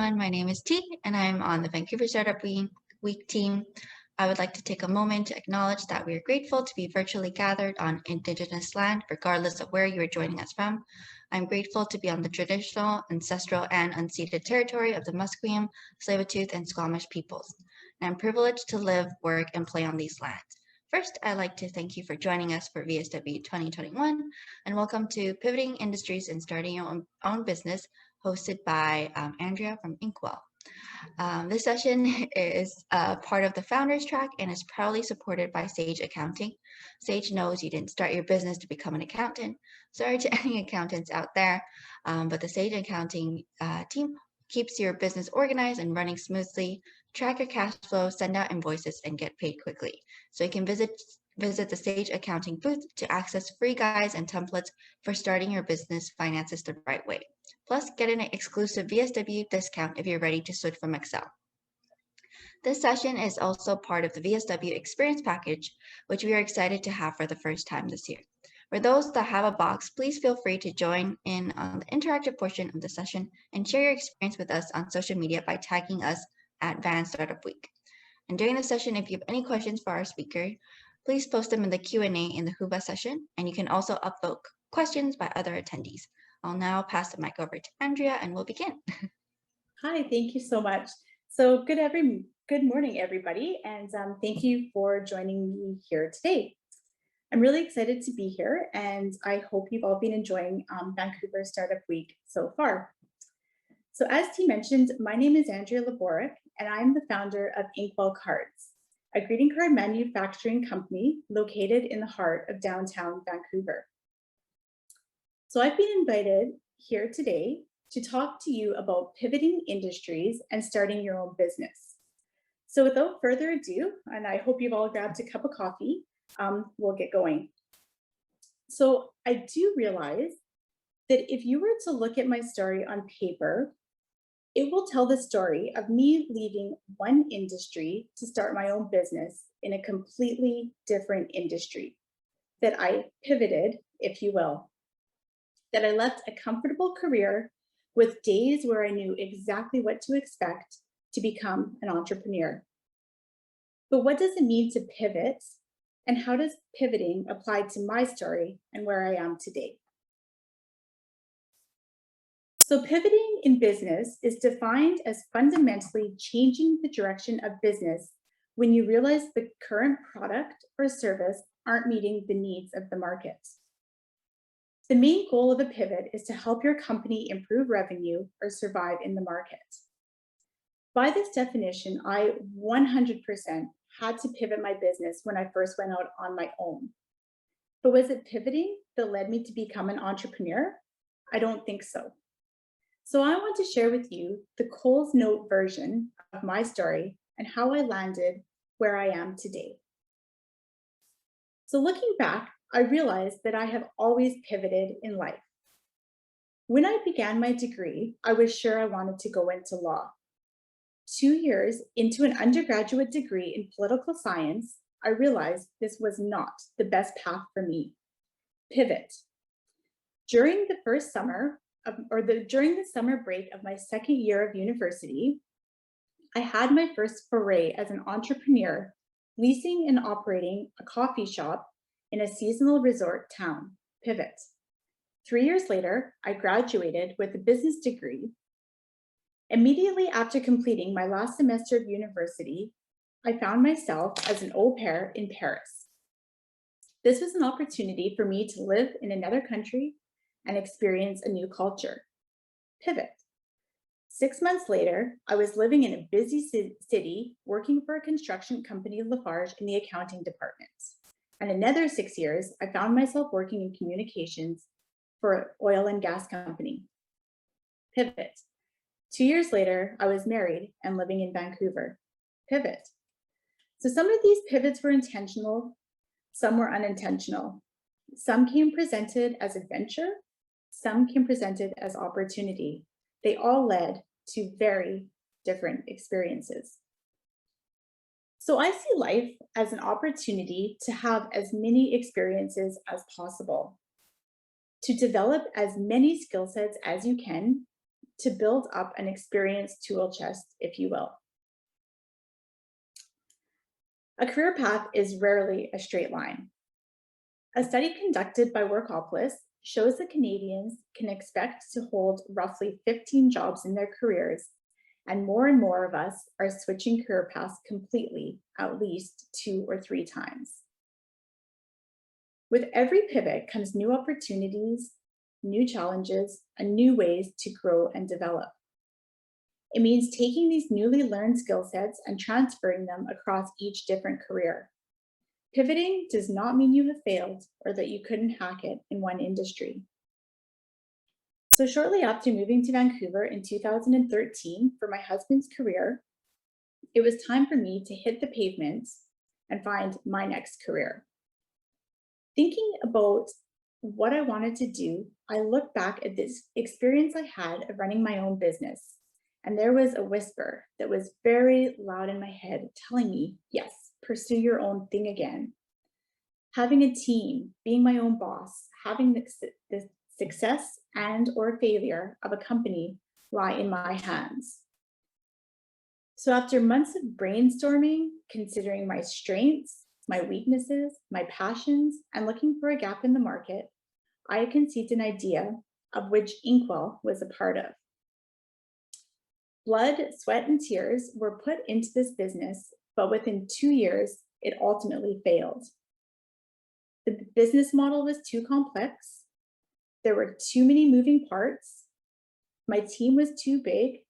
everyone. My name is T, and I'm on the Vancouver Startup Week team. I would like to take a moment to acknowledge that we are grateful to be virtually gathered on Indigenous land, regardless of where you are joining us from. I'm grateful to be on the traditional, ancestral, and unceded territory of the Musqueam, Tsleil-Waututh, and Squamish peoples. And I'm privileged to live, work, and play on these lands. First, I'd like to thank you for joining us for VSW 2021, and welcome to Pivoting Industries and Starting Your Own Business, hosted by Andrea from Inkwell. This session is part of the Founders Track and is proudly supported by Sage Accounting. Sage knows you didn't start your business to become an accountant. Sorry to any accountants out there, but the Sage Accounting team keeps your business organized and running smoothly. Track your cash flow, send out invoices, and get paid quickly. So you can visit the Sage Accounting booth to access free guides and templates for starting your business finances the right way. Plus, get an exclusive VSW discount if you're ready to switch from Excel. This session is also part of the VSW Experience Package, which we are excited to have for the first time this year. For those that have a box, please feel free to join in on the interactive portion of the session and share your experience with us on social media by tagging us at Van Startup Week. And during the session, if you have any questions for our speaker, please post them in the Q&A in the Whova session, and you can also upvote questions by other attendees. I'll now pass the mic over to Andrea, and we'll begin. Hi, thank you so much. So good morning, everybody, and thank you for joining me here today. I'm really excited to be here, and I hope you've all been enjoying Vancouver Startup Week so far. So as T mentioned, my name is Andrea Laboric, and I'm the founder of Inkwell Cards, a greeting card manufacturing company located in the heart of downtown Vancouver. So I've been invited here today to talk to you about pivoting industries and starting your own business. So without further ado, and I hope you've all grabbed a cup of coffee, we'll get going. So I do realize that if you were to look at my story on paper, it will tell the story of me leaving one industry to start my own business in a completely different industry, that I pivoted, if you will, that I left a comfortable career with days where I knew exactly what to expect to become an entrepreneur. But what does it mean to pivot, and how does pivoting apply to my story and where I am today? So pivoting in business is defined as fundamentally changing the direction of business when you realize the current product or service aren't meeting the needs of the market. The main goal of a pivot is to help your company improve revenue or survive in the market. By this definition, I 100% had to pivot my business when I first went out on my own. But was it pivoting that led me to become an entrepreneur? I don't think so. So I want to share with you the Coles Note version of my story and how I landed where I am today. So looking back, I realized that I have always pivoted in life. When I began my degree, I was sure I wanted to go into law. 2 years into an undergraduate degree in political science, I realized this was not the best path for me. Pivot. During the summer break of my second year of university, I had my first foray as an entrepreneur, leasing and operating a coffee shop in a seasonal resort town. Pivot. 3 years later, I graduated with a business degree. Immediately after completing my last semester of university, I found myself as an au pair in Paris. This was an opportunity for me to live in another country and experience a new culture. Pivot. 6 months later, I was living in a busy city, working for a construction company, Lafarge, in the accounting department. And another 6 years, I found myself working in communications for an oil and gas company. Pivot. 2 years later, I was married and living in Vancouver. Pivot. So some of these pivots were intentional, some were unintentional. Some came presented as adventure, some came presented as opportunity. They all led to very different experiences. So I see life as an opportunity to have as many experiences as possible, to develop as many skill sets as you can, to build up an experience tool chest, if you will. A career path is rarely a straight line. A study conducted by Workopolis shows that Canadians can expect to hold roughly 15 jobs in their careers, and more of us are switching career paths completely at least 2 or 3 times. With every pivot comes new opportunities, new challenges, and new ways to grow and develop. It means taking these newly learned skill sets and transferring them across each different career. Pivoting does not mean you have failed or that you couldn't hack it in one industry. So shortly after moving to Vancouver in 2013 for my husband's career, it was time for me to hit the pavement and find my next career. Thinking about what I wanted to do, I look back at this experience I had of running my own business, and there was a whisper that was very loud in my head telling me, yes, pursue your own thing again. Having a team, being my own boss, having the success and or failure of a company lie in my hands. So after months of brainstorming, considering my strengths, my weaknesses, my passions, and looking for a gap in the market, I conceived an idea of which Inkwell was a part of. Blood, sweat, and tears were put into this business, but within 2 years, it ultimately failed. The business model was too complex. There were too many moving parts. My team was too big.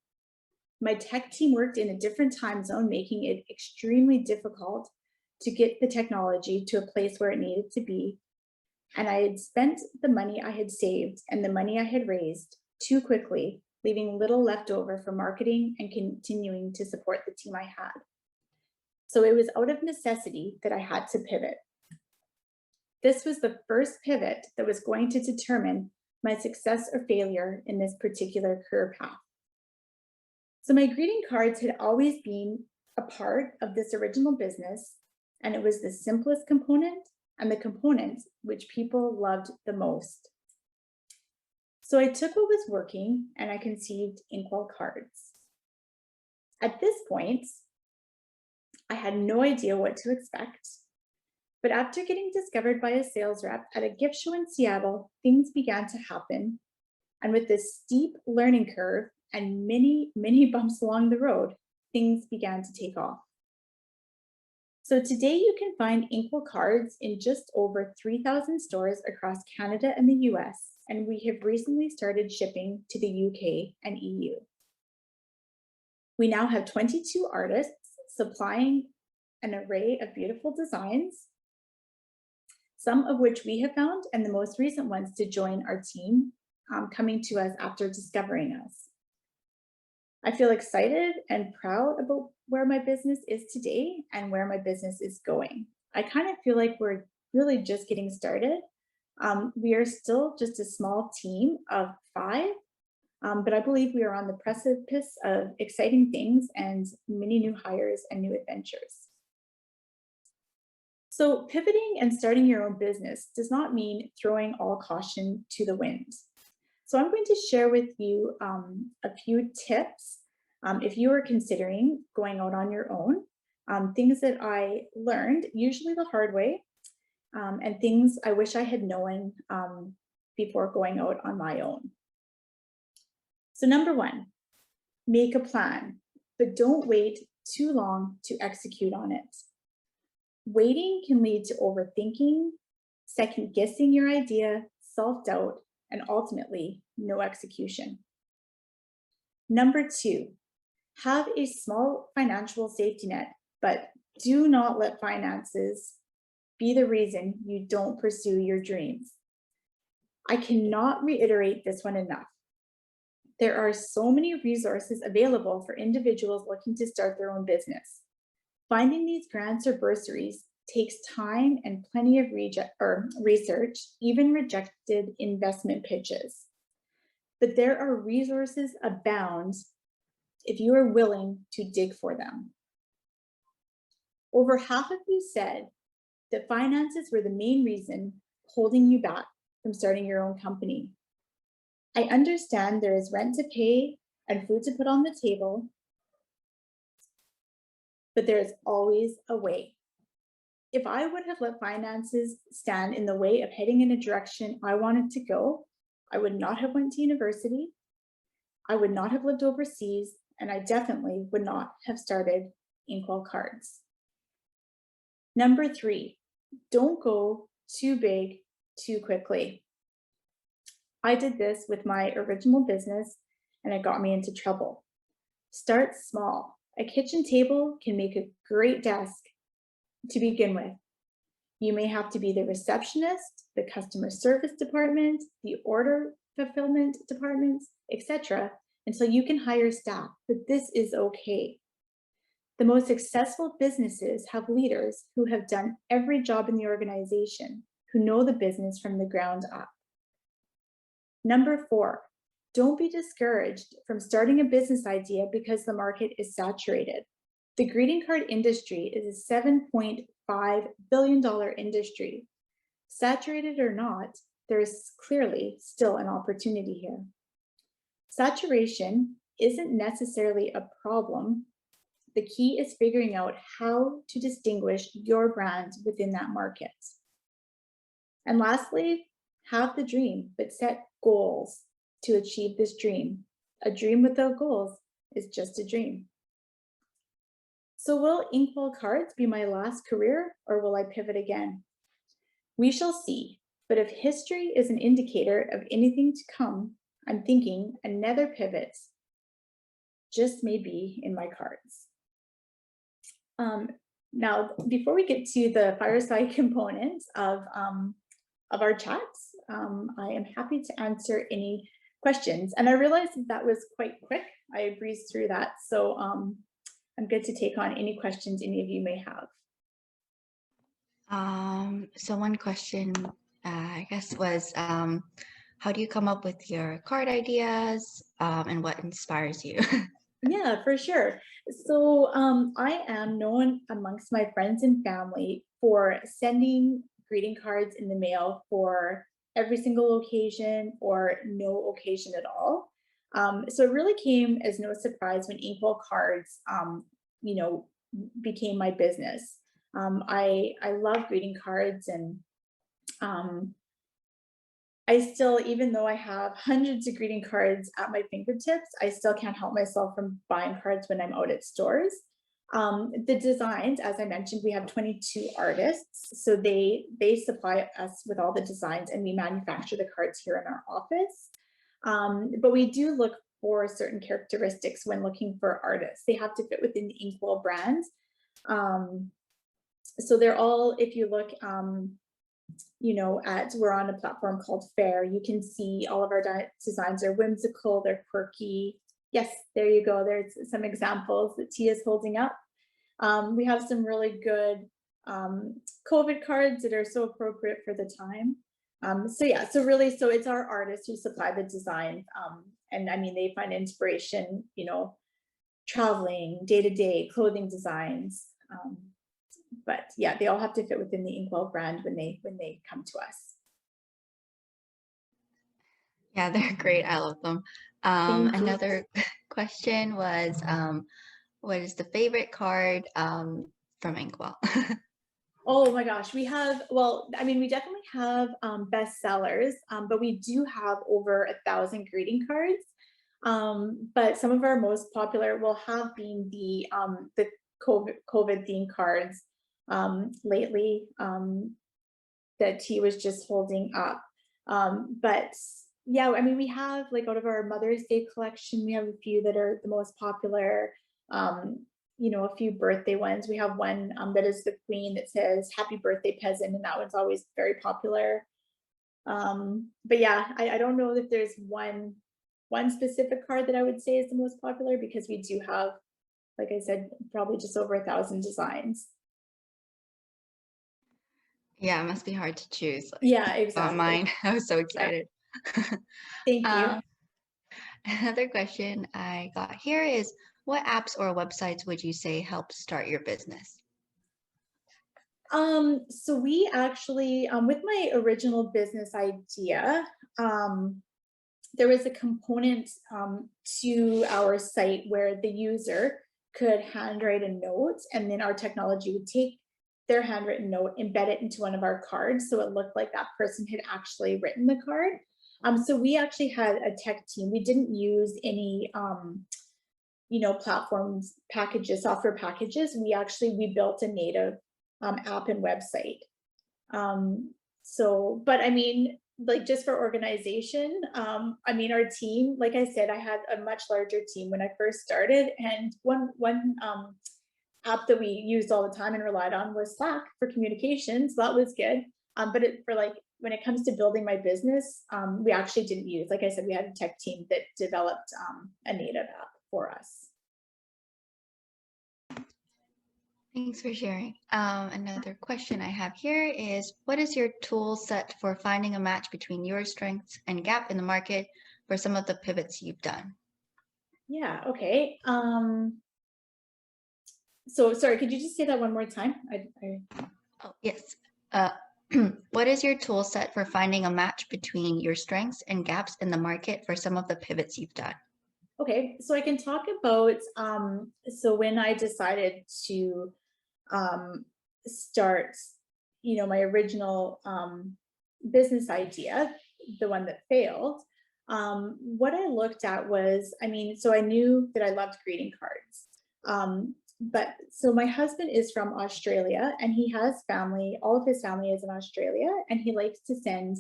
My tech team worked in a different time zone, making it extremely difficult to get the technology to a place where it needed to be. And I had spent the money I had saved and the money I had raised too quickly, leaving little left over for marketing and continuing to support the team I had. So it was out of necessity that I had to pivot. This was the first pivot that was going to determine my success or failure in this particular career path. So my greeting cards had always been a part of this original business, and it was the simplest component and the component which people loved the most. So I took what was working and I conceived Inkwell cards. At this point, I had no idea what to expect, but after getting discovered by a sales rep at a gift show in Seattle, things began to happen. And with this steep learning curve and many bumps along the road, things began to take off. So today you can find Inkwell cards in just over 3,000 stores across Canada and the US, and we have recently started shipping to the UK and EU. We now have 22 artists supplying an array of beautiful designs, some of which we have found, and the most recent ones to join our team, coming to us after discovering us. I feel excited and proud about where my business is today and where my business is going. I kind of feel like we're really just getting started. We are still just a small team of 5, but I believe we are on the precipice of exciting things and many new hires and new adventures. So pivoting and starting your own business does not mean throwing all caution to the wind. So I'm going to share with you a few tips if you are considering going out on your own, things that I learned, usually the hard way, and things I wish I had known before going out on my own. So number 1, make a plan, but don't wait too long to execute on it. Waiting can lead to overthinking, second guessing your idea, self-doubt, and ultimately no execution. Number 2, have a small financial safety net, but do not let finances be the reason you don't pursue your dreams. I cannot reiterate this one enough. There are so many resources available for individuals looking to start their own business. Finding these grants or bursaries takes time and plenty of research, even rejected investment pitches. But there are resources abound if you are willing to dig for them. Over half of you said that finances were the main reason holding you back from starting your own company. I understand there is rent to pay, and food to put on the table, but there is always a way. If I would have let finances stand in the way of heading in a direction I wanted to go, I would not have went to university, I would not have lived overseas, and I definitely would not have started Inkwell Cards. Number 3, don't go too big too quickly. I did this with my original business and it got me into trouble. Start small. A kitchen table can make a great desk to begin with. You may have to be the receptionist, the customer service department, the order fulfillment department, etc., until you can hire staff, but this is okay. The most successful businesses have leaders who have done every job in the organization, who know the business from the ground up. Number 4, don't be discouraged from starting a business idea because the market is saturated. The greeting card industry is a $7.5 billion industry. Saturated or not, there is clearly still an opportunity here. Saturation isn't necessarily a problem. The key is figuring out how to distinguish your brand within that market. And lastly, have the dream, but set goals to achieve this dream. A dream without goals is just a dream. So will Inkwell Cards be my last career, or will I pivot again? We shall see, but if history is an indicator of anything to come, I'm thinking another pivot just may be in my cards. Now, before we get to the fireside component of our chats, I am happy to answer any questions. And I realized that was quite quick. I breezed through that. So I'm good to take on any questions any of you may have. So one question, I guess, was how do you come up with your card ideas and what inspires you? Yeah, for sure. So I am known amongst my friends and family for sending greeting cards in the mail for every single occasion or no occasion at all. So it really came as no surprise when Inkwell Cards, became my business. I love greeting cards, and I still, even though I have hundreds of greeting cards at my fingertips, I still can't help myself from buying cards when I'm out at stores. The designs, as I mentioned, we have 22 artists, so they supply us with all the designs, and we manufacture the cards here in our office. But we do look for certain characteristics when looking for artists. They have to fit within the Inkwell brand. So they're all, if you look, we're on a platform called Fair. You can see all of our designs are whimsical, they're quirky. Yes, there you go. There's some examples that Tia's holding up. We have some really good COVID cards that are so appropriate for the time. So it's our artists who supply the designs. And I mean, they find inspiration, traveling, day-to-day clothing designs. But yeah, they all have to fit within the Inkwell brand when they come to us. Yeah, they're great. I love them. Another question was, what is the favorite card from Inkwell? Oh my gosh, we definitely have bestsellers, but we do have over 1,000 greeting cards. But some of our most popular will have been the COVID themed cards lately that T was just holding up. But yeah, I mean, we have, like, out of our Mother's Day collection, we have a few that are the most popular. A few birthday ones. We have one that is the Queen that says "Happy Birthday, Peasant," and that one's always very popular. But yeah, I don't know if there's one specific card that I would say is the most popular, because we do have, like I said, probably just over 1,000 designs. Yeah, it must be hard to choose. Yeah, exactly. On mine, I was so excited. Yeah. Thank you. Another question I got here is, what apps or websites would you say help start your business? So we actually, with my original business idea, there was a component to our site where the user could handwrite a note, and then our technology would take their handwritten note, embed it into one of our cards, so it looked like that person had actually written the card. So we actually had a tech team. We didn't use any platforms, packages, software packages. We built a native app and website. But I mean, like, just for organization, I mean, our team, like I said, I had a much larger team when I first started, and one app that we used all the time and relied on was Slack for communication, so that was good. But when it comes to building my business, we actually didn't use, like I said, we had a tech team that developed a native app for us. Thanks for sharing. Another question I have here is, what is your tool set for finding a match between your strengths and gap in the market for some of the pivots you've done? Yeah, okay. So sorry, could you just say that one more time? Oh, yes. What is your tool set for finding a match between your strengths and gaps in the market for some of the pivots you've done? Okay, so I can talk about, so when I decided to start, my original business idea, the one that failed, what I looked at was, I mean, so I knew that I loved greeting cards. But so my husband is from Australia, and he has family, all of his family is in Australia, and he likes to send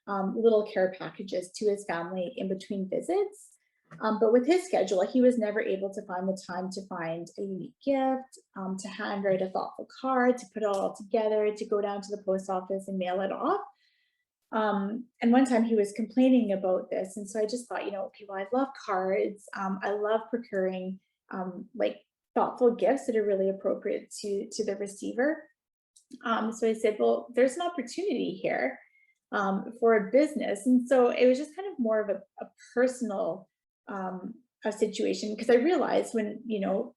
little care packages to his family in between visits. But with his schedule, he was never able to find the time to find a unique gift, to handwrite a thoughtful card, to put it all together, to go down to the post office and mail it off. And one time he was complaining about this. And so I just thought, okay, well, I love cards. I love procuring like thoughtful gifts that are really appropriate to the receiver. So I said, well, there's an opportunity here for a business. And so it was just kind of more of a personal a situation, because I realized when,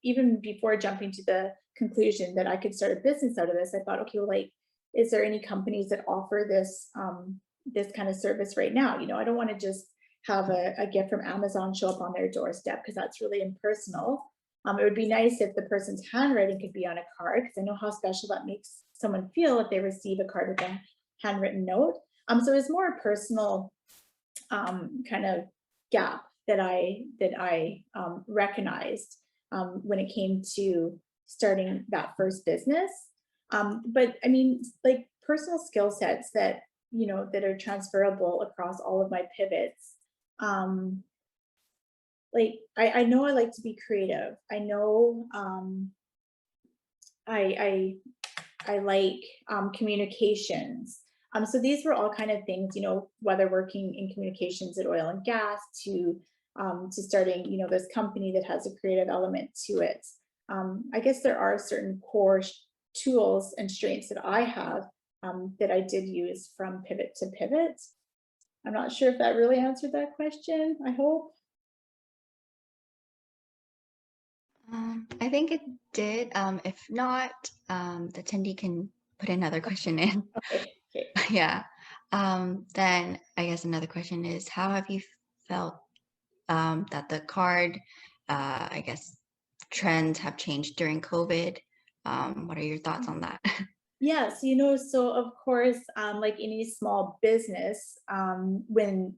even before jumping to the conclusion that I could start a business out of this, I thought, okay, well, like, is there any companies that offer this this kind of service right now? I don't want to just have a gift from Amazon show up on their doorstep, because that's really impersonal. It would be nice if the person's handwriting could be on a card, because I know how special that makes someone feel if they receive a card with a handwritten note. So it was more a personal kind of gap that I recognized when it came to starting that first business. But I mean, like, personal skill sets that that are transferable across all of my pivots. Like, I know I like to be creative. I know I like communications. So these were all kind of things, whether working in communications at oil and gas to starting, this company that has a creative element to it. I guess there are certain core tools and strengths that I have that I did use from pivot to pivot. I'm not sure if that really answered that question, I hope. I think it did. If not, the attendee can put another question in. Okay. Yeah. Then I guess another question is, how have you felt that the card, I guess, trends have changed during COVID? What are your thoughts on that? Yes, so of course, like any small business, when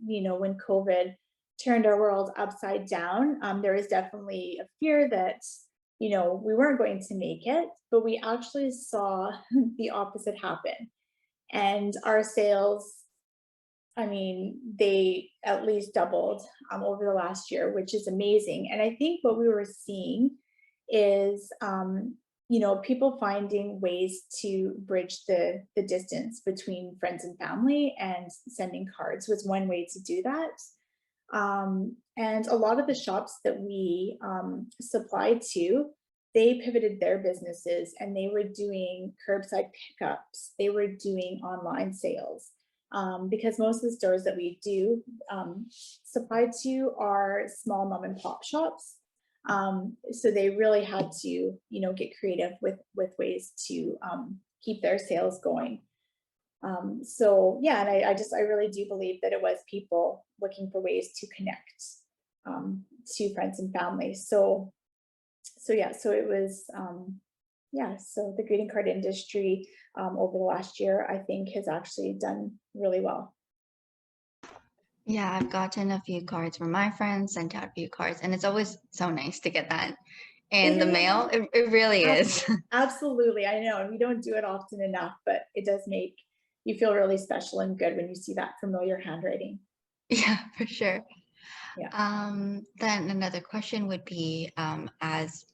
COVID turned our world upside down, there was definitely a fear that we weren't going to make it, but we actually saw the opposite happen, and our sales, I mean, they at least doubled over the last year, which is amazing. And I think what we were seeing is, people finding ways to bridge the distance between friends and family, and sending cards was one way to do that. And a lot of the shops that we supplied to, they pivoted their businesses, and they were doing curbside pickups. They were doing online sales. Because most of the stores that we do supply to are small mom and pop shops. So they really had to, get creative with ways to keep their sales going. So yeah, and I really do believe that it was people looking for ways to connect to friends and family. So yeah, so it was, yeah, so the greeting card industry over the last year, I think has actually done really well. Yeah, I've gotten a few cards from my friends, sent out a few cards, and it's always so nice to get that in It the is mail. It really is. absolutely, I know, and we don't do it often enough, but it does make you feel really special and good when you see that familiar handwriting. Yeah, for sure. Yeah. Then another question would be, as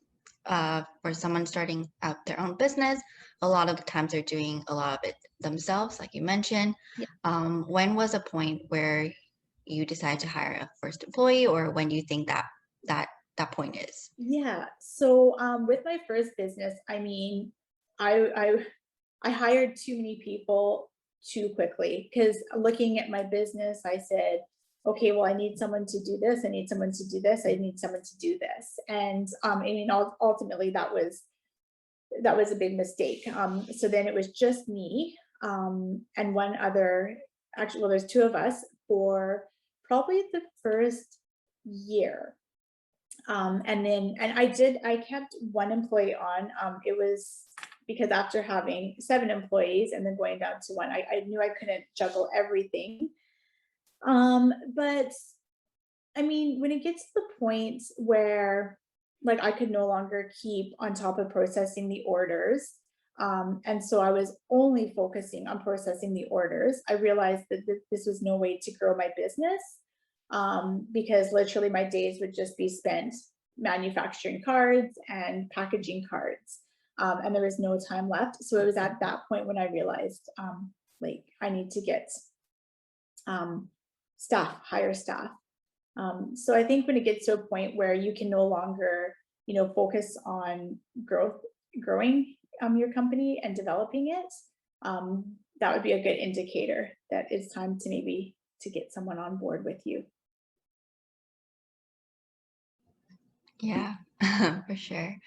for someone starting out their own business, a lot of the times they're doing a lot of it themselves, like you mentioned. Yeah. When was a point where you decide to hire a first employee, or when do you think that point is? Yeah. So with my first business, I mean, I I hired too many people too quickly because looking at my business, I said, okay, well, I need someone to do this. I need someone to do this. I need someone to do this. And I mean, ultimately, that was a big mistake. So then it was just me and one other. Actually, well, there's two of us for probably the first year. And I kept one employee on. It was because after having seven employees and then going down to one, I knew I couldn't juggle everything. But I mean, when it gets to the point where like I could no longer keep on top of processing the orders, and so I was only focusing on processing the orders, I realized that this was no way to grow my business, because literally my days would just be spent manufacturing cards and packaging cards, and there was no time left. So it was at that point when I realized, like, I need to get um, hire staff. So I think when it gets to a point where you can no longer, focus on growing your company and developing it, that would be a good indicator that it's time to maybe to get someone on board with you. Yeah, for sure.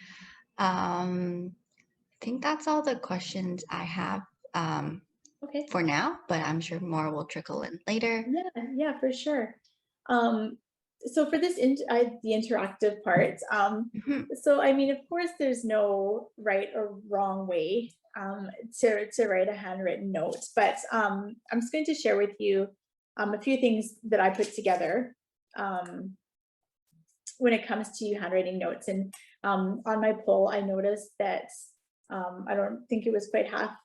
I think that's all the questions I have Okay. for now, but I'm sure more will trickle in later. Yeah, yeah, for sure. Um, so for the interactive part, Mhm. so I mean, of course, there's no right or wrong way to write a handwritten note, but I'm just going to share with you a few things that I put together um, when it comes to handwriting notes. And on my poll, I noticed that I don't think it was quite half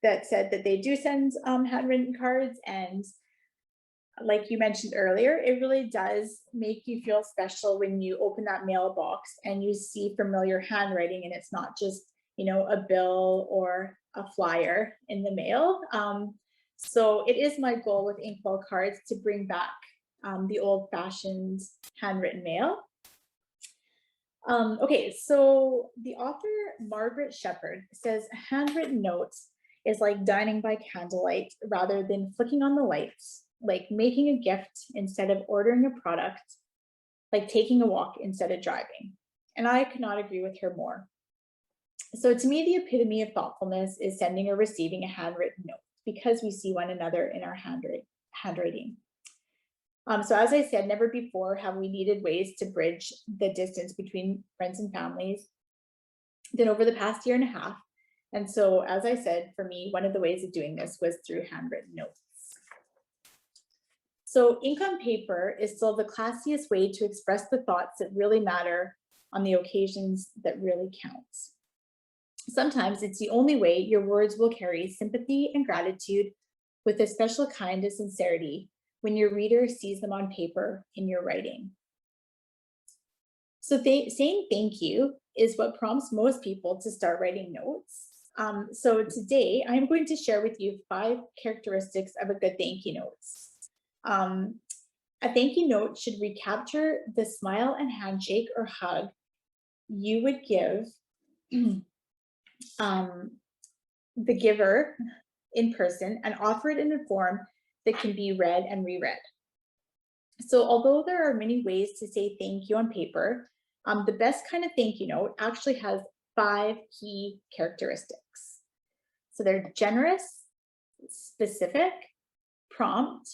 that said that they do send handwritten cards. And like you mentioned earlier, it really does make you feel special when you open that mailbox and you see familiar handwriting and it's not just, a bill or a flyer in the mail. So it is my goal with Inkwell cards to bring back the old fashioned handwritten mail. Okay, so the author Margaret Shepherd says handwritten notes is like dining by candlelight rather than flicking on the lights, like making a gift instead of ordering a product, like taking a walk instead of driving. And I could not agree with her more. So to me, the epitome of thoughtfulness is sending or receiving a handwritten note because we see one another in our handwriting. So as I said, never before have we needed ways to bridge the distance between friends and families than over the past year and a half. And so, as I said, for me, one of the ways of doing this was through handwritten notes. So ink on paper is still the classiest way to express the thoughts that really matter on the occasions that really count. Sometimes it's the only way your words will carry sympathy and gratitude with a special kind of sincerity when your reader sees them on paper in your writing. So saying thank you is what prompts most people to start writing notes. So today I'm going to share with you 5 characteristics of a good thank you note. Um, a thank you note should recapture the smile and handshake or hug you would give the giver in person and offer it in a form that can be read and reread. So although there are many ways to say thank you on paper, the best kind of thank you note actually has 5 key characteristics. So they're generous, specific, prompt,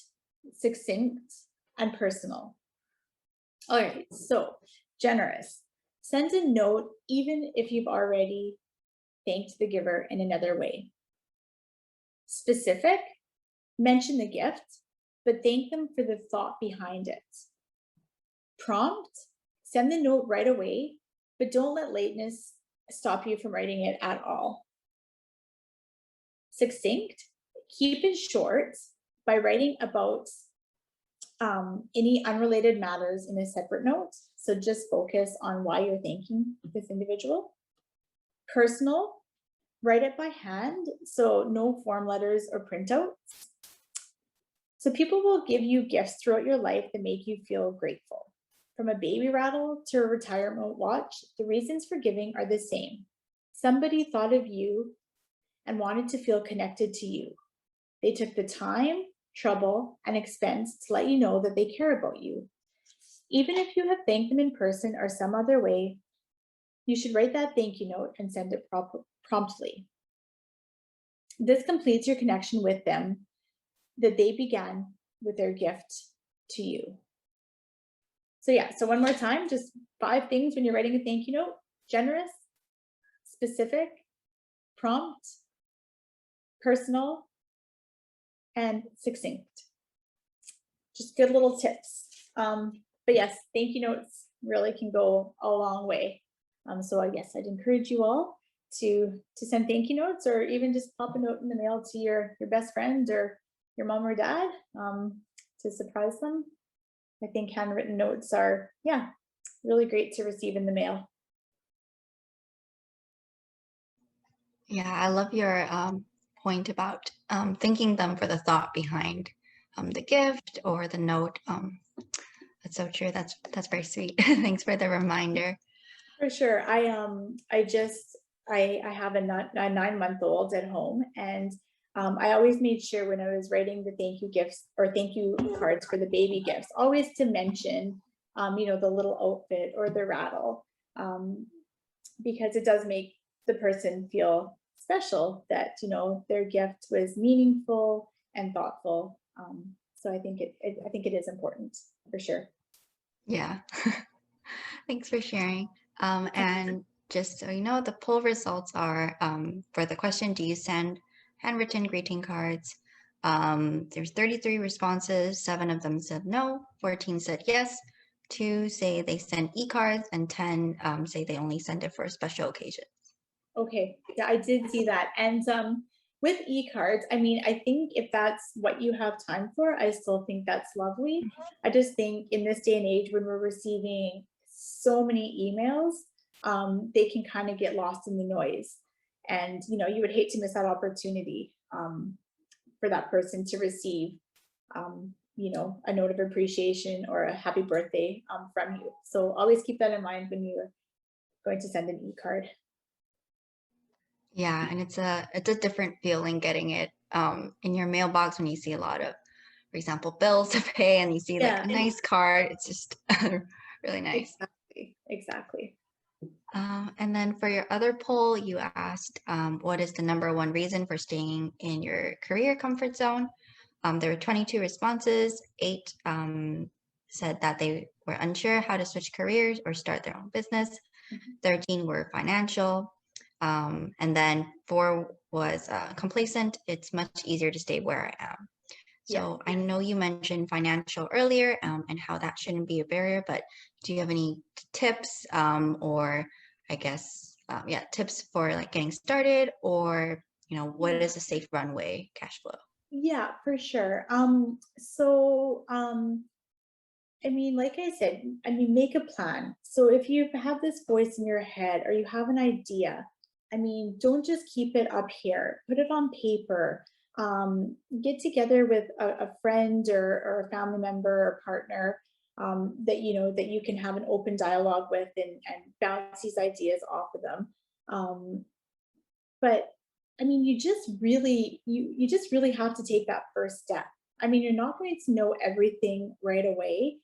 succinct, and personal. All right, so generous. Send a note even if you've already thanked the giver in another way. Specific, mention the gift, but thank them for the thought behind it. Prompt, send the note right away, but don't let lateness stop you from writing it at all. Succinct, keep it short by writing about any unrelated matters in a separate note. So just focus on why you're thanking this individual. Personal, write it by hand, so no form letters or printouts. So people will give you gifts throughout your life that make you feel grateful. From a baby rattle to a retirement watch, the reasons for giving are the same. Somebody thought of you and wanted to feel connected to you. They took the time, trouble, and expense to let you know that they care about you. Even if you have thanked them in person or some other way, you should write that thank you note and send it promptly. This completes your connection with them that they began with their gift to you. So yeah, so one more time, just 5 things when you're writing a thank you note: generous, specific, prompt, personal, and succinct. Just good little tips. But yes, thank you notes really can go a long way. So I guess I'd encourage you all to send thank you notes, or even just pop a note in the mail to your best friend or your mom or dad to surprise them. I think handwritten notes are, yeah, really great to receive in the mail. Yeah, I love your point about thanking them for the thought behind the gift or the note. That's so true. That's very sweet. Thanks for the reminder. For sure. I have a 9-month-old at home, and I always made sure when I was writing the thank you gifts or thank you cards for the baby gifts, always to mention, the little outfit or the rattle, because it does make the person feel special that, their gift was meaningful and thoughtful. So I think it is important for sure. Yeah. Thanks for sharing. And just so you know, the poll results are for the question, do you send handwritten greeting cards? There's 33 responses. 7 of them said no, 14 said yes, 2 say they send e-cards, and 10 say they only send it for a special occasion. Okay, yeah, I did see that. And with e-cards, I mean, I think if that's what you have time for, I still think that's lovely. I just think in this day and age when we're receiving so many emails, they can kind of get lost in the noise. And, you would hate to miss that opportunity for that person to receive, a note of appreciation or a happy birthday from you. So always keep that in mind when you're going to send an e-card. Yeah, and it's a different feeling getting it in your mailbox when you see a lot of, for example, bills to pay, and you see like a nice card. It's just really nice. Exactly. And then for your other poll, you asked, what is the #1 reason for staying in your career comfort zone? There were 22 responses. 8 said that they were unsure how to switch careers or start their own business. 13 were financial. And then 4 was complacent. It's much easier to stay where I am. So I know you mentioned financial earlier and how that shouldn't be a barrier, but do you have any tips or I guess, tips for like getting started, or, what is a safe runway cash flow? Yeah, for sure. I mean, like I said, make a plan. So if you have this voice in your head or you have an idea, don't just keep it up here, put it on paper. Get together with a friend or a family member or partner that you can have an open dialogue with and bounce these ideas off of them. But you just really have to take that first step. You're not going to know everything right away.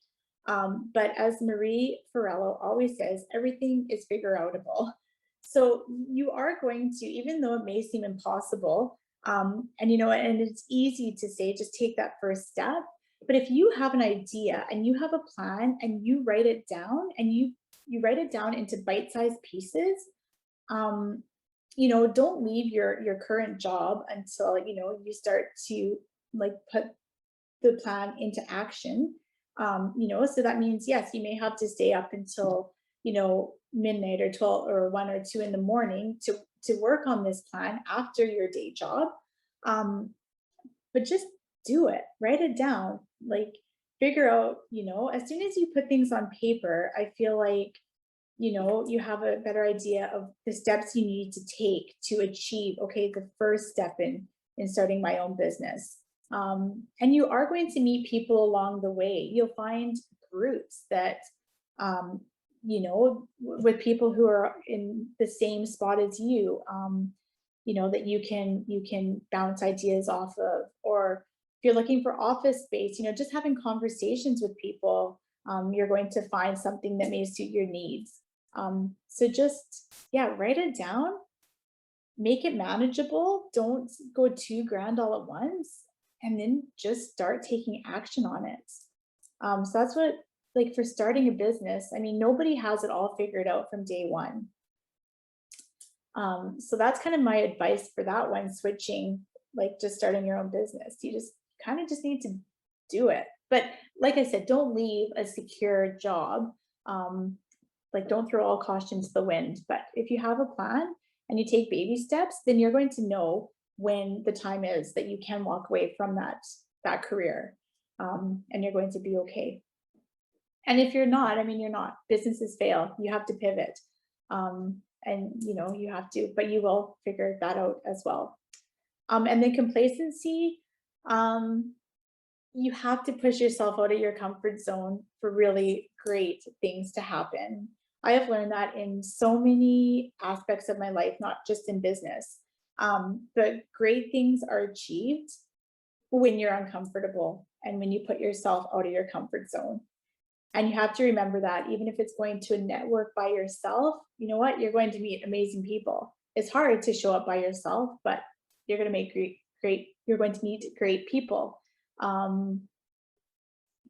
But as Marie Forello always says, everything is figure outable. So you are going to, even though it may seem impossible, And, you know, and it's easy to say, just take that first step. But if you have an idea and you have a plan and you write it down and you write it down into bite-sized pieces, um, you know, don't leave your current job until, you know, you start to like put the plan into action. You know, so that means, yes, you may have to stay up until, you know, midnight or 12 or 1 or 2 in the morning to work on this plan after your day job. Um, but just do it, write it down, like figure out, you know, as soon as you put things on paper, I feel like, you know, you have a better idea of the steps you need to take to achieve, okay, the first step in starting my own business. And you are going to meet people along the way. You'll find groups that, um, you know, with people who are in the same spot as you, you know, that you can bounce ideas off of. Or if you're looking for office space, you know, just having conversations with people, you're going to find something that may suit your needs. So just, yeah, write it down, make it manageable. Don't go too grand all at once, and then just start taking action on it. So that's what, like for starting a business, I mean, nobody has it all figured out from day one. So that's kind of my advice for that one, switching, like just starting your own business. You just kind of just need to do it. But like I said, don't leave a secure job. Um, like don't throw all caution to the wind. But if you have a plan and you take baby steps, then you're going to know when the time is that you can walk away from that career, and you're going to be okay. And if you're not, I mean, you're not. Businesses fail. You have to pivot, and you know you have to, but you will figure that out as well. And then complacency. Um, you have to push yourself out of your comfort zone for really great things to happen. I have learned that in so many aspects of my life, not just in business. But great things are achieved when you're uncomfortable and when you put yourself out of your comfort zone. And you have to remember that even if it's going to a network by yourself, you know what? You're going to meet amazing people. It's hard to show up by yourself, but you're going to make you're going to meet great people. Um,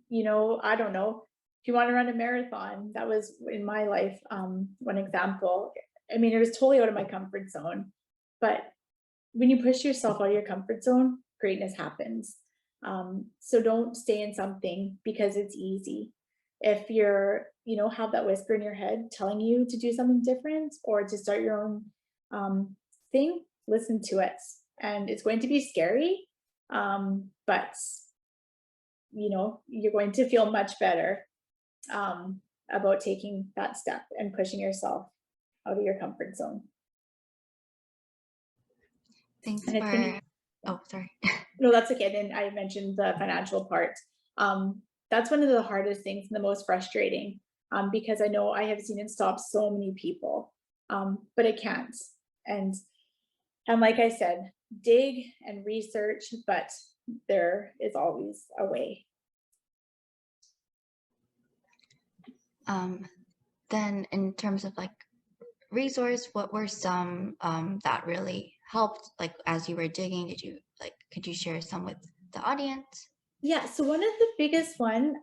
you know, I don't know. If you want to run a marathon, that was in my life, one example. I mean, it was totally out of my comfort zone, but when you push yourself out of your comfort zone, greatness happens. So don't stay in something because it's easy. If you're, you know, have that whisper in your head telling you to do something different or to start your own thing, listen to it. And it's going to be scary, but you know, you're going to feel much better about taking that step and pushing yourself out of your comfort zone. Thanks And it's for, gonna, oh, sorry. no, that's okay. Then I mentioned the financial part. That's one of the hardest things and the most frustrating, because I know I have seen it stop so many people, but it can't. And and like I said, dig and research, but there is always a way. Then in terms of like resource, what were some that really helped, like as you were digging? Did you like, could you share some with the audience? Yeah, so one of the biggest one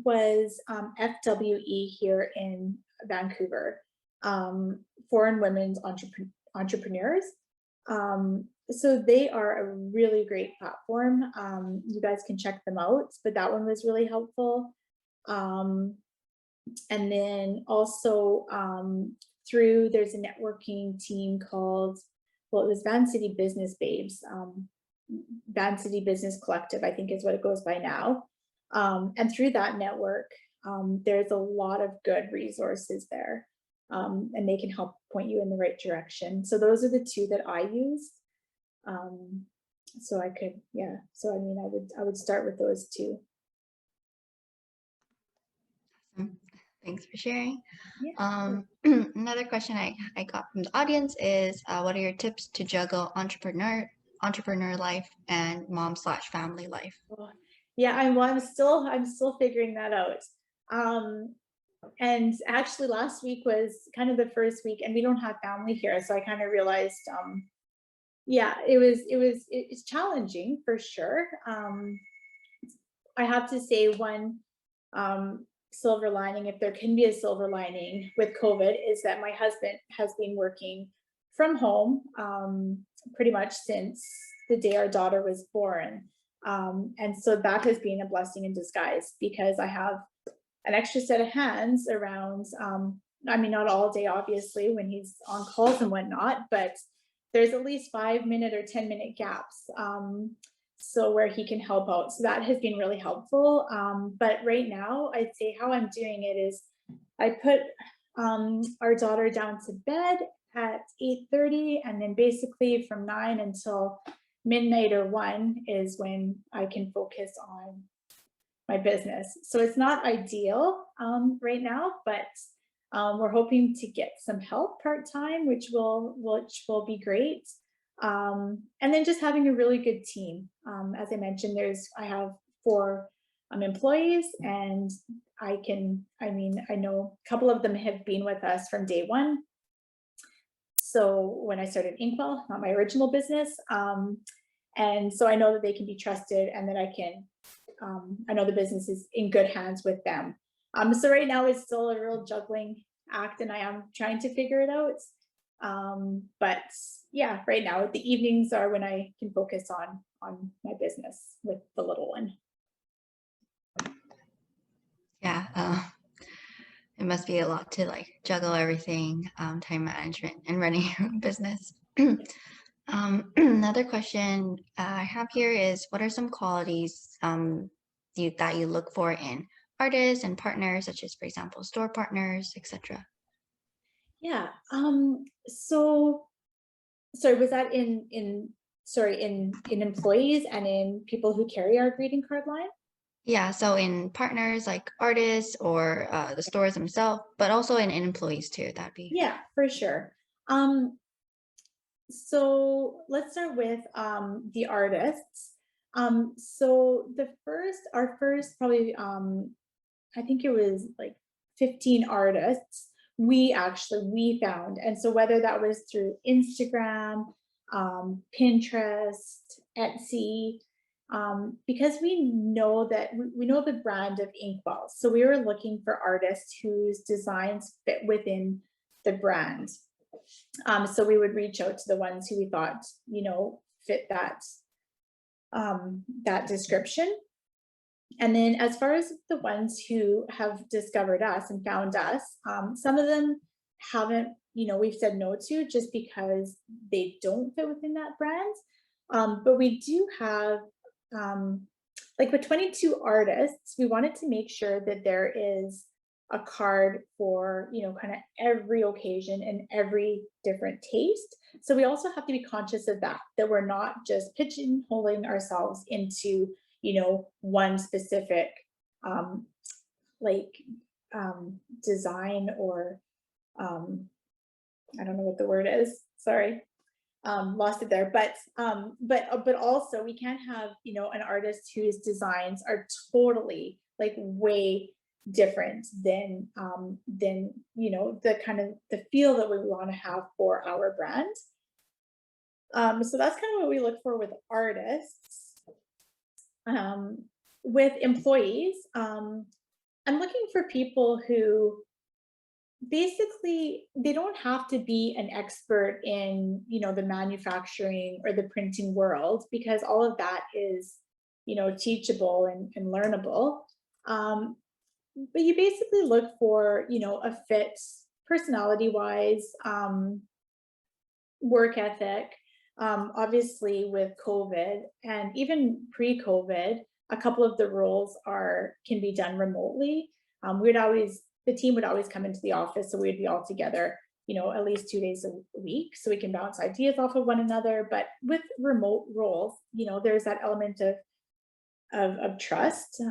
was FWE here in Vancouver, Foreign Women's Entrepreneurs. So they are a really great platform. You guys can check them out, but that one was really helpful. Um, and then also through, there's a networking team called, well, it was Van City Business Babes, Van City Business Collective, I think is what it goes by now. And through that network, there's a lot of good resources there, and they can help point you in the right direction. So those are the two that I used. So I could, yeah. So I mean, I would start with those two. Thanks for sharing. Yeah. Another question I got from the audience is, what are your tips to juggle entrepreneur life and mom/family life? Well, yeah, I'm still figuring that out. And actually last week was kind of the first week, and we don't have family here, so I kind of realized, yeah, it's challenging for sure. I have to say one silver lining, if there can be a silver lining with COVID, is that my husband has been working from home pretty much since the day our daughter was born. And so that has been a blessing in disguise because I have an extra set of hands around. I mean, not all day, obviously, when he's on calls and whatnot, but there's at least 5 minute or 10 minute gaps. So where he can help out. So that has been really helpful. But right now, I'd say how I'm doing it is I put our daughter down to bed at 8:30, and then basically from 9 until midnight or 1 is when I can focus on my business. So it's not ideal right now, but we're hoping to get some help part-time, which will be great. And then just having a really good team. As I mentioned, I have 4 employees, and I know a couple of them have been with us from day one. So when I started Inkwell, not my original business. And so I know that they can be trusted, and that I know the business is in good hands with them. So right now it's still a real juggling act, and I am trying to figure it out. But yeah, right now the evenings are when I can focus on my business with the little one. Yeah, it must be a lot to like juggle everything, time management and running your own business. Another question I have here is, what are some qualities that you look for in artists and partners, such as, for example, store partners, etc.? Yeah. So sorry, was that in employees and in people who carry our greeting card line? Yeah, so in partners like artists or the stores themselves, but also in employees too. That'd be. Yeah, for sure. So let's start with the artists. So our first probably I think it was like 15 artists we found. And so whether that was through Instagram, Pinterest, Etsy, because we know the brand of Inkwell. So we were looking for artists whose designs fit within the brand. So we would reach out to the ones who we thought, fit that description. And then as far as the ones who have discovered us and found us, some of them haven't, we've said no to just because they don't fit within that brand. But we do have, like with 22 artists, we wanted to make sure that there is a card for, kind of every occasion and every different taste. So we also have to be conscious of that we're not just pigeonholing ourselves into, one specific design or I don't know what the word is, sorry, lost it there, but also we can't have, an artist whose designs are totally like way different than the kind of the feel that we want to have for our brand. So that's kind of what we look for with artists. With employees, I'm looking for people who basically they don't have to be an expert in the manufacturing or the printing world, because all of that is teachable and learnable. But you basically look for a fit personality wise, work ethic. Obviously with COVID and even pre-COVID, a couple of the roles can be done remotely. The team would always come into the office, so we'd be all together, at least 2 days a week, so we can bounce ideas off of one another. But with remote roles, there's that element of trust.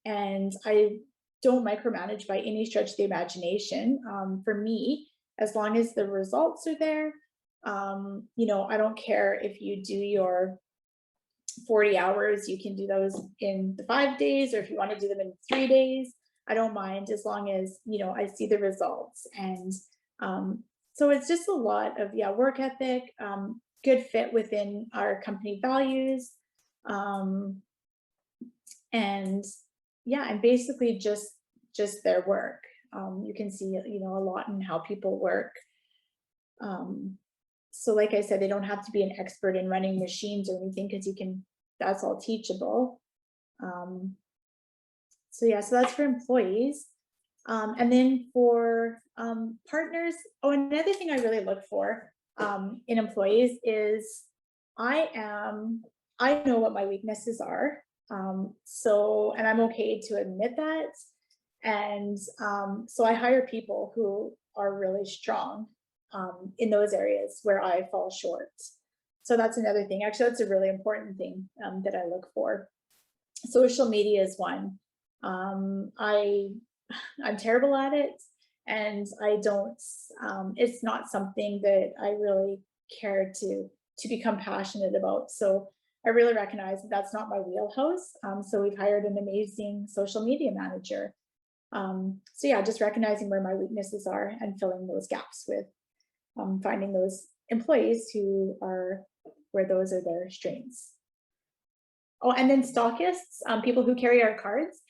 And I don't micromanage by any stretch of the imagination. For me, as long as the results are there, I don't care if you do your 40 hours, you can do those in the 5 days, or if you want to do them in 3 days, I don't mind, as long as, I see the results. And so it's just a lot of, work ethic, good fit within our company values. And yeah, and basically just their work. You can see, you know, a lot in how people work. So like I said, they don't have to be an expert in running machines or anything, because that's all teachable. So yeah, so that's for employees. And then for partners, oh, another thing I really look for in employees is I know what my weaknesses are. And I'm okay to admit that. And so I hire people who are really strong in those areas where I fall short. So that's another thing. Actually, that's a really important thing that I look for. Social media is one. I'm terrible at it, and I don't, it's not something that I really care to become passionate about. So I really recognize that that's not my wheelhouse. So we've hired an amazing social media manager. So yeah, just recognizing where my weaknesses are and filling those gaps with finding those employees where those are their strengths. Oh, and then stockists, people who carry our cards.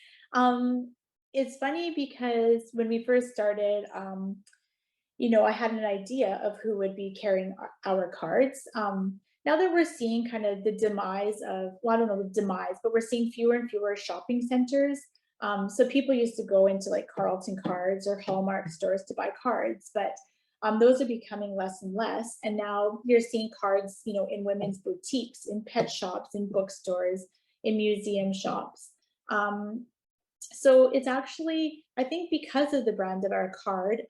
It's funny because when we first started, you know, I had an idea of who would be carrying our cards. Now that we're seeing kind of the demise of, well, I don't know the demise, but we're seeing fewer and fewer shopping centers. So people used to go into like Carlton Cards or Hallmark stores to buy cards, but those are becoming less and less. And now you're seeing cards, you know, in women's boutiques, in pet shops, in bookstores, in museum shops. So it's actually, I think because of the brand of our card,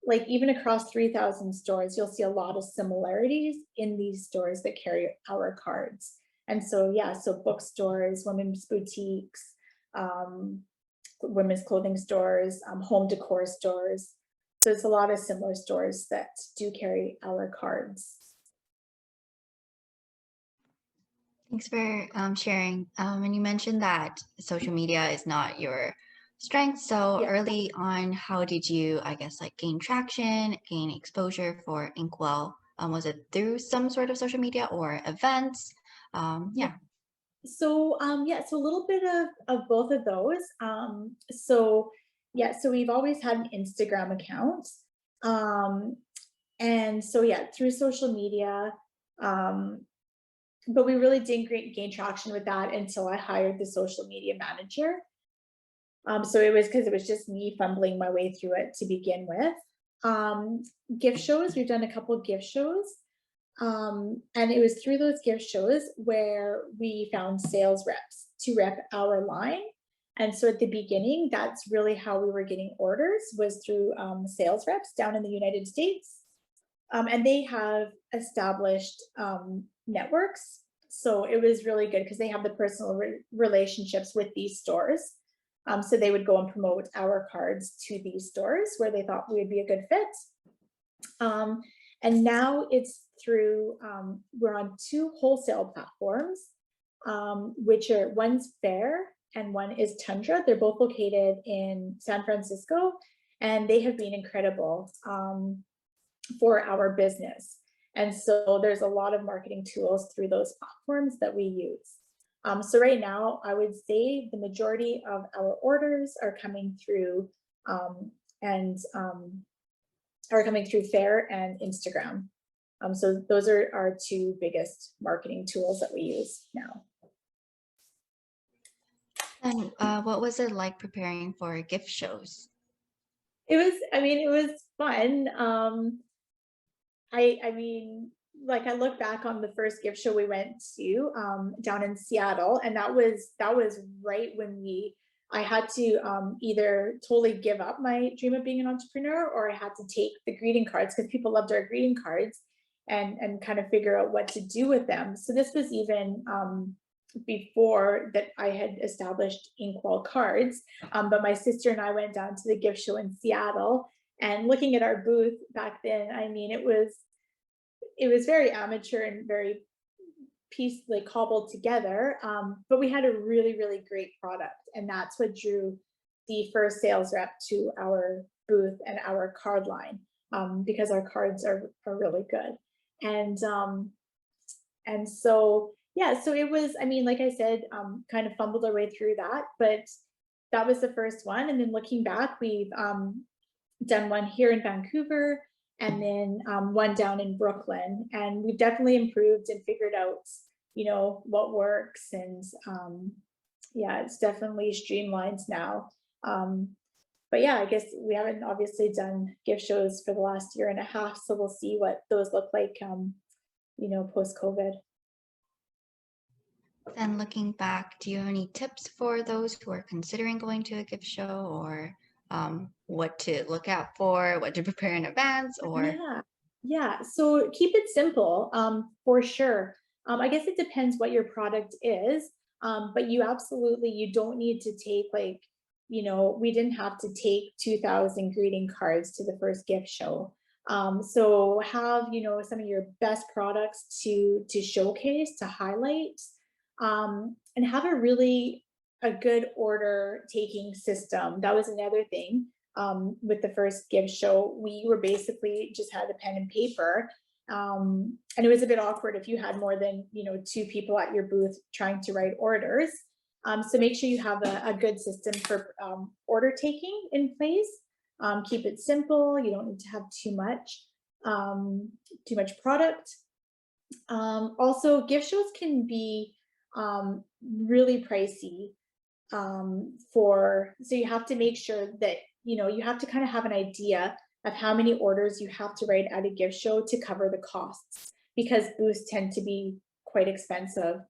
like even across 3,000 stores, you'll see a lot of similarities in these stores that carry our cards. And so, yeah, so bookstores, women's boutiques, women's clothing stores, home decor stores. So it's a lot of similar stores that do carry our cards. Thanks for sharing. And you mentioned that social media is not your strength. So Yeah. early on, how did you, I guess, like gain traction, gain exposure for Inkwell? Was it through some sort of social media or events? Yeah. So yeah, so a little bit of both of those. So yeah, so we've always had an Instagram account. And so yeah, through social media. But we really didn't gain traction with that until I hired the social media manager. So it was because it was just me fumbling my way through it to begin with. Gift shows, we've done a couple of gift shows. And it was through those gift shows where we found sales reps to rep our line. And so at the beginning, that's really how we were getting orders, was through sales reps down in the United States. And they have established networks. So it was really good because they have the personal relationships with these stores. So they would go and promote our cards to these stores where they thought we would be a good fit. And now it's through, we're on 2 wholesale platforms, which are, one's Fair and one is Tundra. They're both located in San Francisco, and they have been incredible for our business. And so there's a lot of marketing tools through those platforms that we use. So right now, I would say the majority of our orders are coming through Fair and Instagram. So those are our 2 biggest marketing tools that we use now. And what was it like preparing for gift shows? It was fun. I mean, like I look back on the first gift show we went to down in Seattle, and that was right when I had to either totally give up my dream of being an entrepreneur, or I had to take the greeting cards because people loved our greeting cards, and kind of figure out what to do with them. So this was even before that I had established Inkwell cards, but my sister and I went down to the gift show in Seattle, and looking at our booth back then, I mean, it was very amateur and very piecely cobbled together, but we had a really, really great product, and that's what drew the first sales rep to our booth and our card line, because our cards are really good. And so, yeah, so it was, I mean, like I said, kind of fumbled our way through that, but that was the first one. And then looking back, we've done one here in Vancouver, and then one down in Brooklyn. And we've definitely improved and figured out, what works. And yeah, it's definitely streamlined now. But yeah, I guess we haven't obviously done gift shows for the last year and a half, so we'll see what those look like, post COVID. Then looking back, do you have any tips for those who are considering going to a gift show, or what to look out for, what to prepare in advance, or? Yeah. So keep it simple, for sure. I guess it depends what your product is, but you don't need to take we didn't have to take 2,000 greeting cards to the first gift show. So have some of your best products to showcase, to highlight, and have a good order taking system. That was another thing. With the first gift show, we were basically just had a pen and paper. And it was a bit awkward if you had more than, two people at your booth trying to write orders. So make sure you have a good system for order taking in place. Keep it simple. You don't need to have too much product. Also, gift shows can be really pricey. So you have to make sure that you have to kind of have an idea of how many orders you have to write at a gift show to cover the costs, because booths tend to be quite expensive.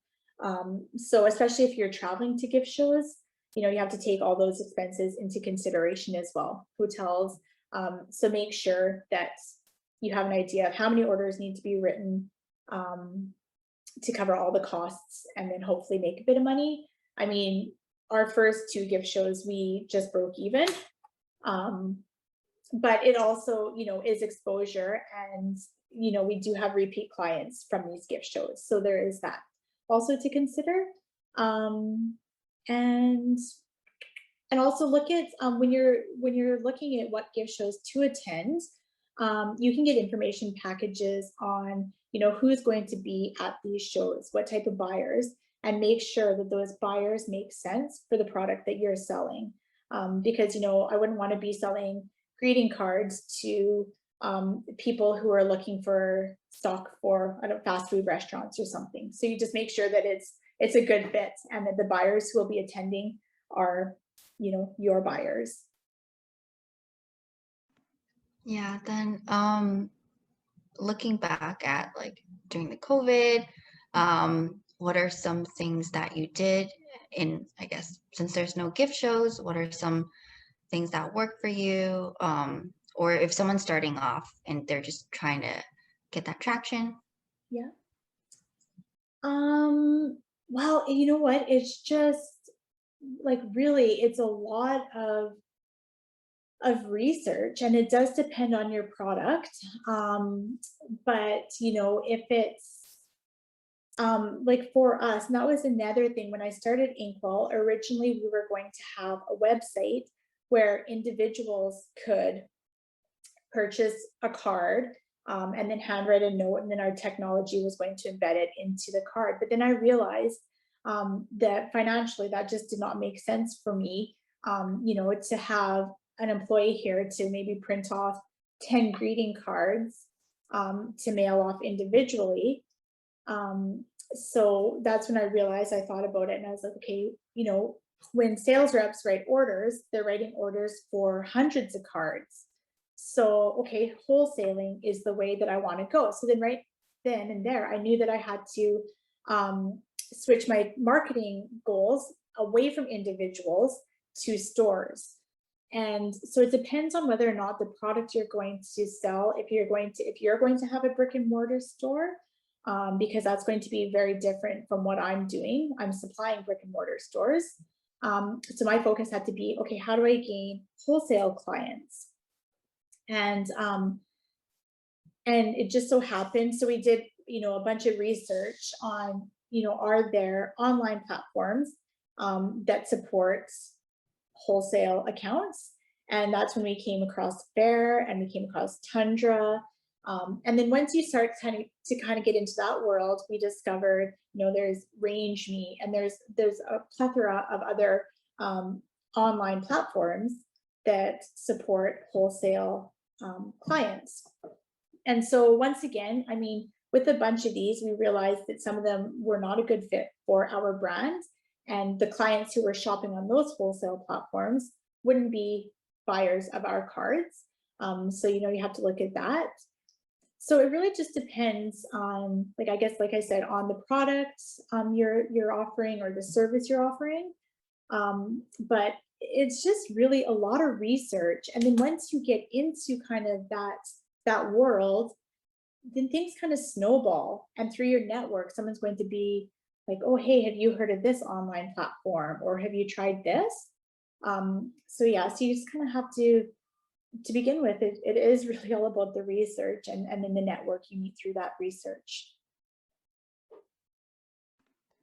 So especially if you're traveling to gift shows, you have to take all those expenses into consideration as well, hotels. So make sure that you have an idea of how many orders need to be written to cover all the costs, and then hopefully make a bit of money. I mean, our first two gift shows, we just broke even. But it also, is exposure, and, we do have repeat clients from these gift shows. So there is that also to consider. And also look at, when you're looking at what gift shows to attend, you can get information packages on, who's going to be at these shows, what type of buyers, and make sure that those buyers make sense for the product that you're selling. Because, I wouldn't want to be selling greeting cards to people who are looking for stock for fast food restaurants or something. So you just make sure that it's a good fit, and that the buyers who will be attending are, your buyers. Yeah, then looking back at during the COVID, what are some things that you did I guess, since there's no gift shows, what are some things that work for you? Or if someone's starting off and they're just trying to get that traction? Yeah. Well, you know what? It's just really, it's a lot of research, and it does depend on your product. But if it's for us, and that was another thing when I started Inkwell. Originally, we were going to have a website where individuals could purchase a card, and then handwrite a note, and then our technology was going to embed it into the card. But then I realized that financially, that just did not make sense for me. To have an employee here to maybe print off 10 greeting cards to mail off individually. So that's when I realized, I thought about it, and I was like, okay, when sales reps write orders, they're writing orders for hundreds of cards. So, okay, wholesaling is the way that I want to go. So then right then and there, I knew that I had to switch my marketing goals away from individuals to stores. And so it depends on whether or not the product you're going to sell, if you're going to have a brick and mortar store, because that's going to be very different from what I'm doing. I'm supplying brick and mortar stores. So my focus had to be, okay, how do I gain wholesale clients? And it just so happened, so we did, a bunch of research on, are there online platforms that supports wholesale accounts? And that's when we came across Bear, and we came across Tundra. And then once you start to kind of get into that world, we discovered, there's Range Me, and there's a plethora of other online platforms that support wholesale clients. And so once again, I mean, with a bunch of these, we realized that some of them were not a good fit for our brand, and the clients who were shopping on those wholesale platforms wouldn't be buyers of our cards. So, you have to look at that. So it really just depends on, like, I guess, like I said, on the product you're offering, or the service you're offering. But it's just really a lot of research. And then once you get into kind of that world, then things kind of snowball. And through your network, someone's going to be like, oh, hey, have you heard of this online platform? Or have you tried this? So yeah, so you just kind of have to begin with, it is really all about the research and then the network you meet through that research.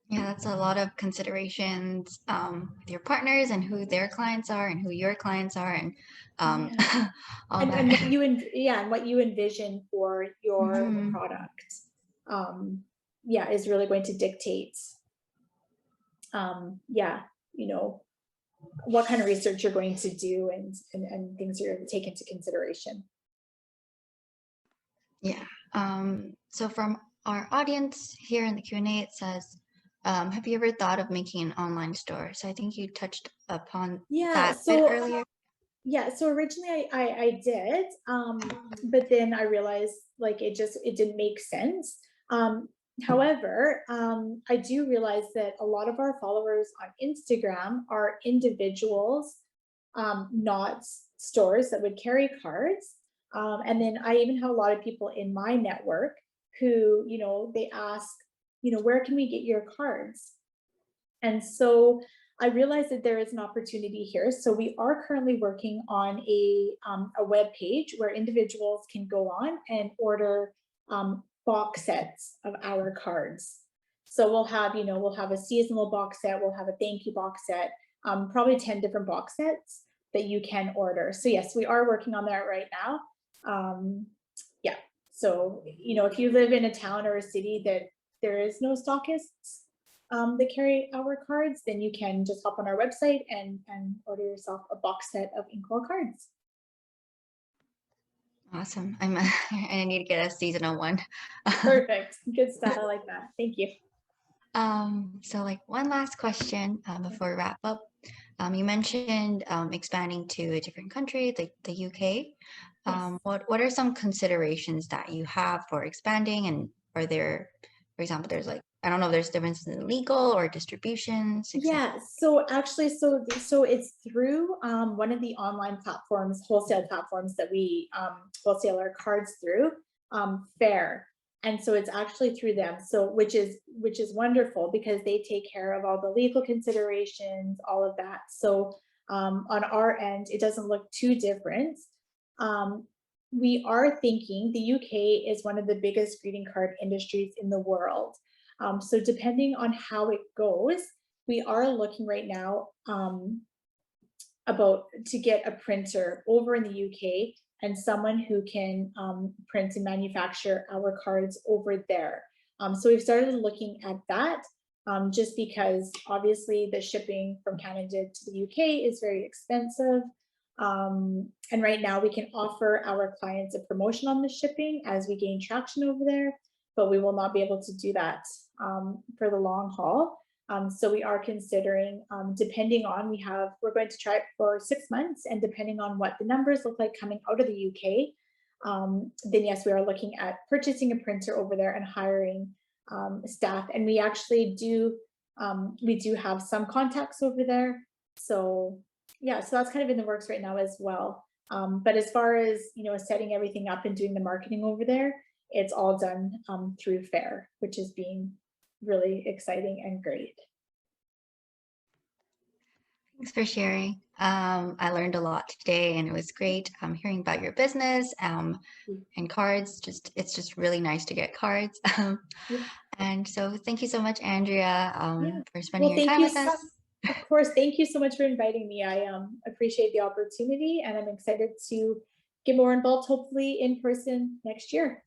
Yeah, that's a lot of considerations with your partners and who their clients are and who your clients are, and Yeah. all And that. what you envision for your Mhm. product, is really going to dictate, yeah, what kind of research you're going to do, and things you're going to take into consideration. Yeah. So from our audience here in the Q&A, it says, have you ever thought of making an online store? So I think you touched upon Yeah, that bit so earlier. so originally I did, but then I realized, like, it didn't make sense. However, I do realize that a lot of our followers on Instagram are individuals, not stores that would carry cards. And then I even have a lot of people in my network who, they ask, where can we get your cards? And so I realized that there is an opportunity here. So we are currently working on a web page where individuals can go on and order box sets of our cards. So we'll have a seasonal box set, we'll have a thank you box set, probably 10 different box sets that you can order. So yes, we are working on that right now. Yeah. So, if you live in a town or a city that there is no stockists that carry our cards, then you can just hop on our website and order yourself a box set of Inkwell cards. Awesome. I need to get a seasonal one. Perfect. Good stuff. I like that. Thank you. So like one last question before we wrap up. You mentioned expanding to a different country, the UK. Yes. What are some considerations that you have for expanding? And are there, for example, there's like, I don't know if there's differences in legal or distributions, etc. Yeah, so actually, so it's through one of the online platforms, wholesale platforms that we wholesale our cards through, Fair. And so it's actually through them, so which is wonderful, because they take care of all the legal considerations, all of that. So on our end, it doesn't look too different. We are thinking the UK is one of the biggest greeting card industries in the world. So depending on how it goes, we are looking right now about to get a printer over in the UK, and someone who can print and manufacture our cards over there. So we've started looking at that, just because obviously the shipping from Canada to the UK is very expensive. And right now we can offer our clients a promotion on the shipping as we gain traction over there, but we will not be able to do that for the long haul. So we are considering, depending on, we're going to try it for 6 months, and depending on what the numbers look like coming out of the UK, then yes, we are looking at purchasing a printer over there and hiring staff. And we actually we do have some contacts over there. So yeah, so that's kind of in the works right now as well. But as far as, setting everything up and doing the marketing over there, it's all done through Fair, which is being really exciting and great. Thanks for sharing. I learned a lot today, and it was great hearing about your business and cards. It's just really nice to get cards. Yeah. And so thank you so much, Andrea, Yeah. for spending Well, your thank time you. with us. Of course, thank you so much for inviting me. I appreciate the opportunity, and I'm excited to get more involved, hopefully in person next year.